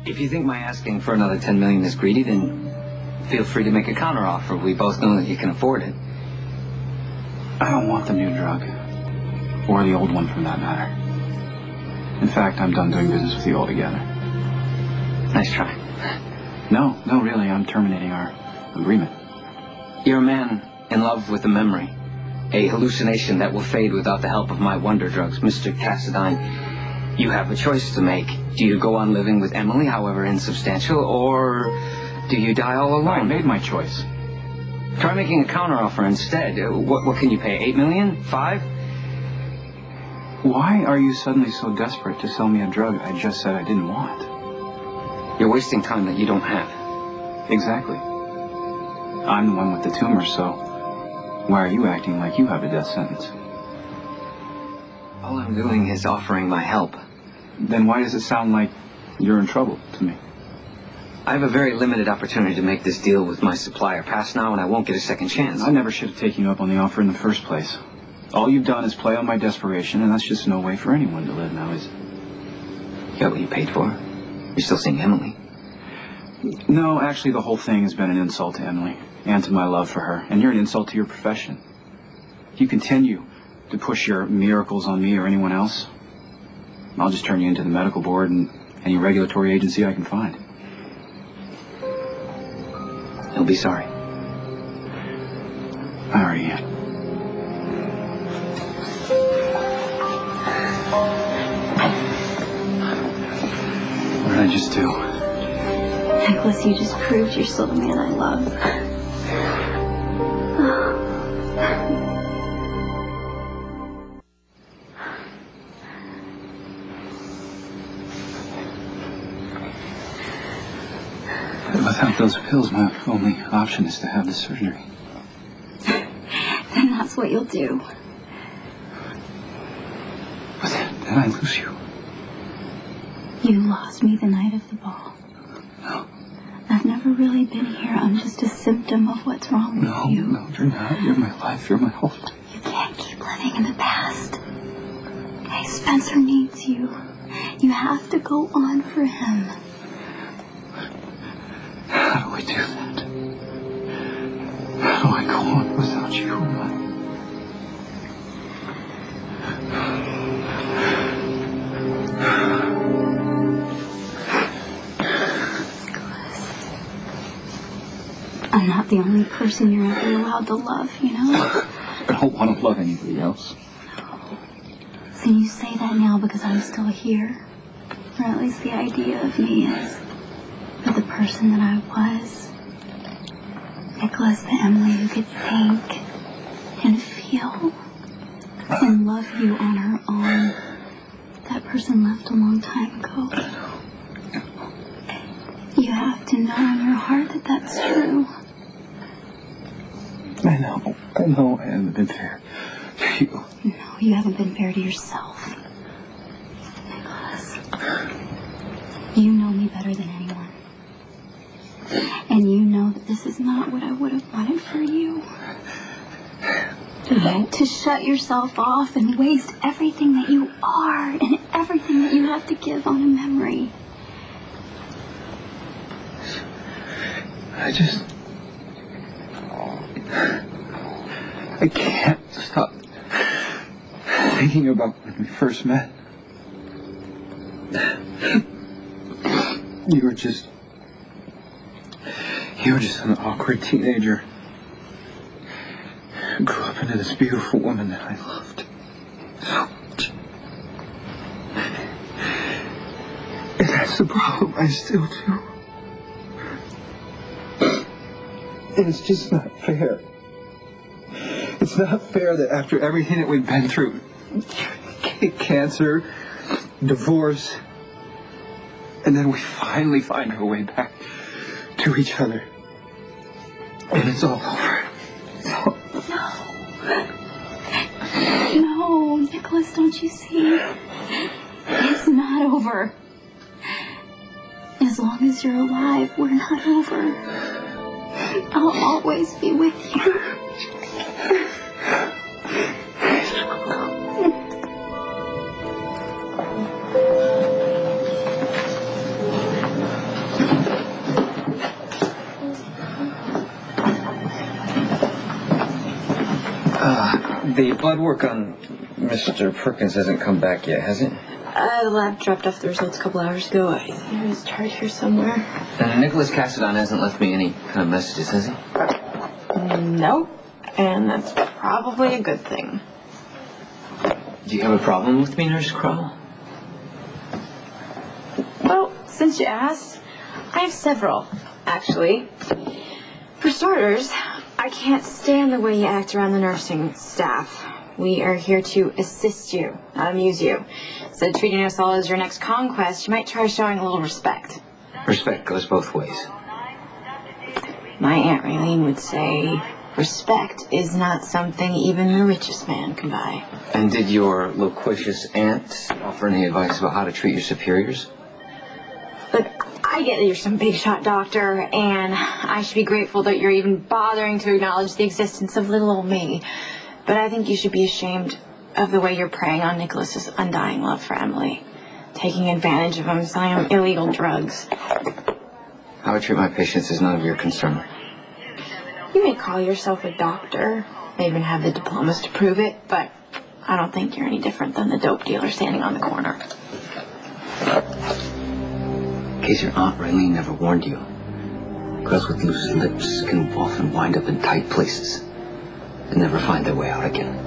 If you think my asking for another 10 million is greedy, then feel free to make a counteroffer. We both know that you can afford it. I don't want the new drug. Or the old one, for that matter. In fact, I'm done doing business with you altogether. Nice try. No, really, I'm terminating our agreement. You're a man in love with a memory. A hallucination that will fade without the help of my wonder drugs. Mr. Cassadine, you have a choice to make. Do you go on living with Emily, however insubstantial, or do you die all alone? I made my choice. Try making a counteroffer instead. What can you pay, 8 million? 5? Why are you suddenly so desperate to sell me a drug I just said I didn't want? You're wasting time that you don't have. Exactly. I'm the one with the tumor, so why are you acting like you have a death sentence? All I'm doing is offering my help. Then why does it sound like you're in trouble to me? I have a very limited opportunity to make this deal with my supplier. Pass now and I won't get a second chance. I never should have taken you up on the offer in the first place. All you've done is play on my desperation, and that's just no way for anyone to live now, is it? You got what you paid for? You're still seeing Emily. No, actually, the whole thing has been an insult to Emily and to my love for her, and you're an insult to your profession. If you continue to push your miracles on me or anyone else, I'll just turn you into the medical board and any regulatory agency I can find. You'll be sorry. I already am. What did I just do? Nikolas, you just proved you're still the man I love. Without those pills, my only option is to have the surgery. Then that's what you'll do. But then I lose you. You lost me the night of the ball. No. I've never really been here. I'm just a symptom of what's wrong with you. No, you're not. You're my life. You're my whole life. You can't keep living in the past. Hey, Spencer needs you. You have to go on for him. How do I do that? How do I go on without you? I'm not the only person you're ever allowed to love, you know? I don't want to love anybody else. No. Then you say that now because I'm still here. Or at least the idea of me is. But the person that I was. Nikolas, the Emily who could think and feel and love you on her own. That person left a long time ago. You have to know in your heart that that's true. I know I haven't been fair to you. No, you haven't been fair to yourself. Nikolas, you know me better than anyone. And you know that this is not what I would have wanted for you. To shut yourself off and waste everything that you are and everything that you have to give on a memory. I can't stop thinking about when we first met. You were just an awkward teenager who grew up into this beautiful woman that I loved so much. And that's the problem, I still do. And it's just not fair. It's not fair that after everything that we've been through, cancer, divorce, and then we finally find our way back to each other. And it's all over. No, Nikolas, don't you see? It's not over. As long as you're alive, we're not over. I'll always be with you. The blood work on Mr. Perkins hasn't come back yet, has it? The lab dropped off the results a couple hours ago. I think it was charged here somewhere. And Nikolas Cassadine hasn't left me any kind of messages, has he? No, and that's probably a good thing. Do you have a problem with me, Nurse Crow? Well, since you asked, I have several, actually. For starters, I can't stand the way you act around the nursing staff. We are here to assist you, not amuse you. Instead of treating us all as your next conquest, you might try showing a little respect. Respect goes both ways. My Aunt Raylene would say, respect is not something even the richest man can buy. And did your loquacious aunt offer any advice about how to treat your superiors? Look, I get that you're some big shot doctor, and I should be grateful that you're even bothering to acknowledge the existence of little old me. But I think you should be ashamed of the way you're preying on Nikolas's undying love for Emily. Taking advantage of him, selling him illegal drugs. How I treat my patients is none of your concern. You may call yourself a doctor, may even have the diplomas to prove it, but I don't think you're any different than the dope dealer standing on the corner. In case your Aunt Raylene never warned you, girls with loose lips can often wind up in tight places and never find their way out again.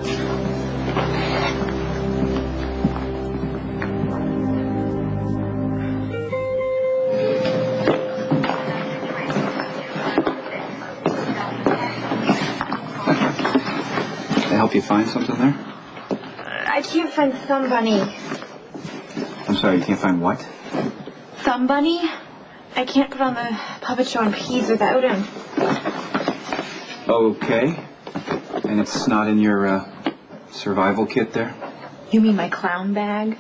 Can I help you find something there? I can't find Thumb Bunny. I'm sorry, you can't find what? Thumb Bunny? I can't put on the puppet show on Peds without him. Okay. And it's not in your survival kit there? You mean my clown bag?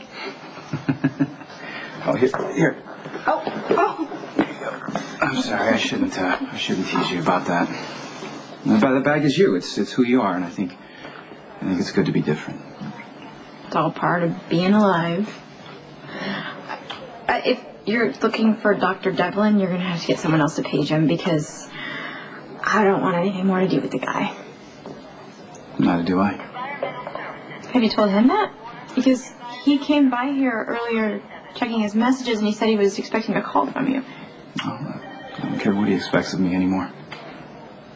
Oh, here. Oh. I'm sorry, I shouldn't tease you about that. The bag is you. It's who you are, and I think it's good to be different. It's all part of being alive. If you're looking for Dr. Devlin, you're going to have to get someone else to page him because I don't want anything more to do with the guy. Neither do I. Have you told him that? Because he came by here earlier checking his messages and he said he was expecting a call from you. Oh, I don't care what he expects of me anymore.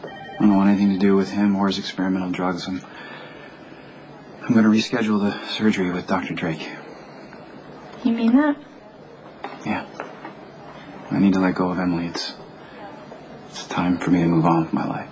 I don't want anything to do with him or his experimental drugs. I'm going to reschedule the surgery with Dr. Drake. You mean that? Yeah. I need to let go of Emily. It's time for me to move on with my life.